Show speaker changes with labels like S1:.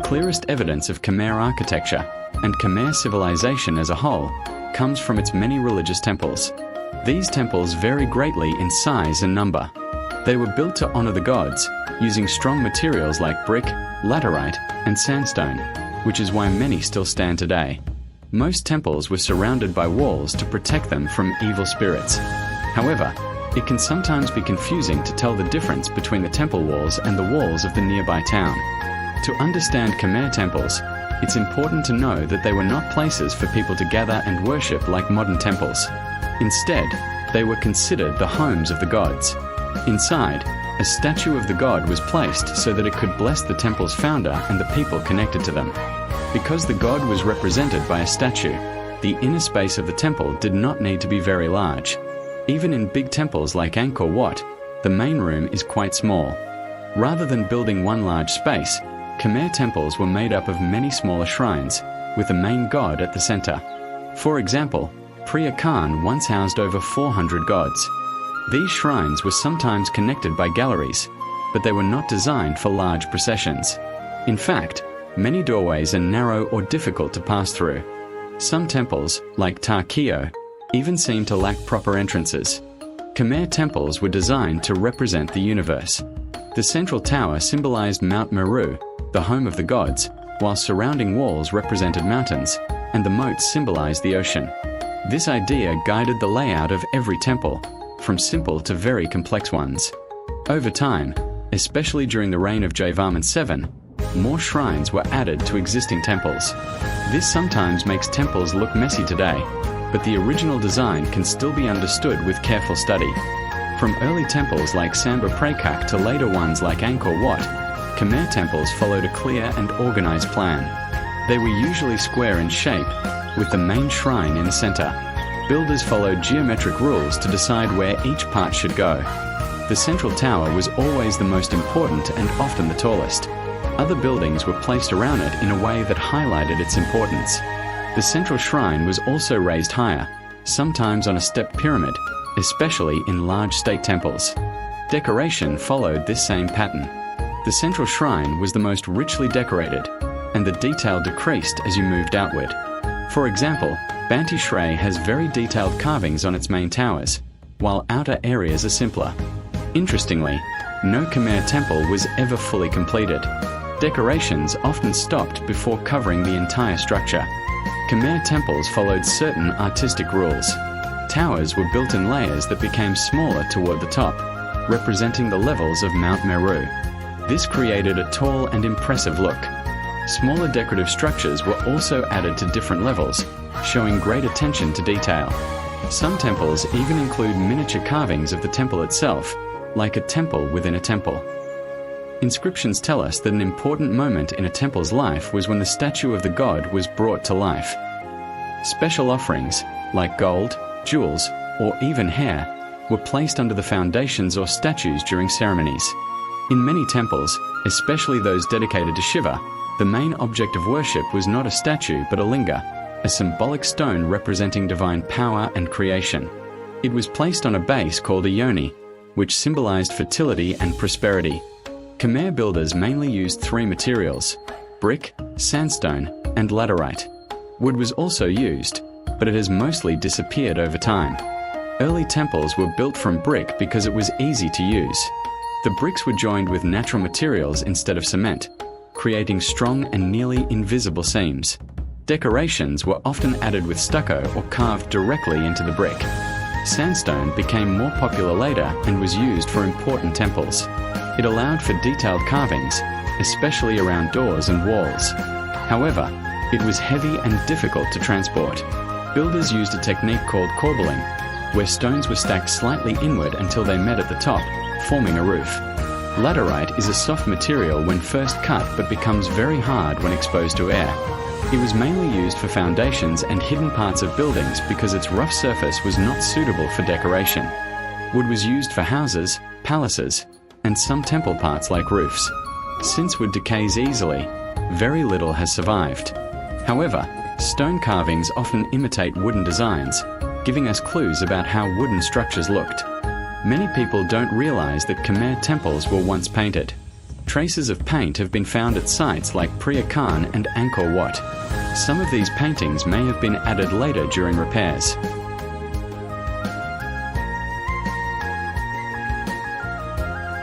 S1: clearest evidence of Khmer architecture and Khmer civilization as a whole comes from its many religious temples. These temples vary greatly in size and number. They were built to honor the gods, using strong materials like brick, laterite, and sandstone, which is why many still stand today. Most temples were surrounded by walls to protect them from evil spirits. However, it can sometimes be confusing to tell the difference between the temple walls and the walls of the nearby town. To understand Khmer temples, it's important to know that they were not places for people to gather and worship like modern temples. Instead, they were considered the homes of the gods. Inside, a statue of the god was placed so that it could bless the temple's founder and the people connected to them. Because the god was represented by a statue, the inner space of the temple did not need to be very large. Even in big temples like Angkor Wat, the main room is quite small. Rather than building one large space, Khmer temples were made up of many smaller shrines, with the main god at the center. For example, Preah Khan once housed over 400 gods. These shrines were sometimes connected by galleries, but they were not designed for large processions. In fact, many doorways are narrow or difficult to pass through. Some temples, like Ta Keo, even seem to lack proper entrances. Khmer temples were designed to represent the universe. The central tower symbolized Mount Meru, the home of the gods, while surrounding walls represented mountains, and the moats symbolized the ocean. This idea guided the layout of every temple, from simple to very complex ones. Over time, especially during the reign of Jayavarman VII, more shrines were added to existing temples. This sometimes makes temples look messy today, but the original design can still be understood with careful study. From early temples like Samba Praekak to later ones like Angkor Wat, Khmer temples followed a clear and organized plan. They were usually square in shape, with the main shrine in the center. Builders followed geometric rules to decide where each part should go. The central tower was always the most important and often the tallest. Other buildings were placed around it in a way that highlighted its importance. The central shrine was also raised higher, sometimes on a stepped pyramid, especially in large state temples. Decoration followed this same pattern. The central shrine was the most richly decorated, and the detail decreased as you moved outward. For example, Banteay Shrey has very detailed carvings on its main towers, while outer areas are simpler. Interestingly, no Khmer temple was ever fully completed. Decorations often stopped before covering the entire structure. Khmer temples followed certain artistic rules. Towers were built in layers that became smaller toward the top, representing the levels of Mount Meru. This created a tall and impressive look. Smaller decorative structures were also added to different levels, showing great attention to detail. Some temples even include miniature carvings of the temple itself, like a temple within a temple. Inscriptions tell us that an important moment in a temple's life was when the statue of the god was brought to life. Special offerings, like gold, jewels, or even hair, were placed under the foundations or statues during ceremonies. In many temples, especially those dedicated to Shiva, the main object of worship was not a statue but a linga, a symbolic stone representing divine power and creation. It was placed on a base called a yoni, which symbolized fertility and prosperity. Khmer builders mainly used three materials: brick, sandstone, and laterite. Wood was also used, but it has mostly disappeared over time. Early temples were built from brick because it was easy to use. The bricks were joined with natural materials instead of cement, creating strong and nearly invisible seams. Decorations were often added with stucco or carved directly into the brick. Sandstone became more popular later and was used for important temples. It allowed for detailed carvings, especially around doors and walls. However, it was heavy and difficult to transport. Builders used a technique called corbelling, where stones were stacked slightly inward until they met at the top, forming a roof. Laterite is a soft material when first cut but becomes very hard when exposed to air. It was mainly used for foundations and hidden parts of buildings because its rough surface was not suitable for decoration. Wood was used for houses, palaces, and some temple parts like roofs. Since wood decays easily, very little has survived. However, stone carvings often imitate wooden designs, giving us clues about how wooden structures looked. Many people don't realize that Khmer temples were once painted. Traces of paint have been found at sites like Preah and Angkor Wat. Some of these paintings may have been added later during repairs.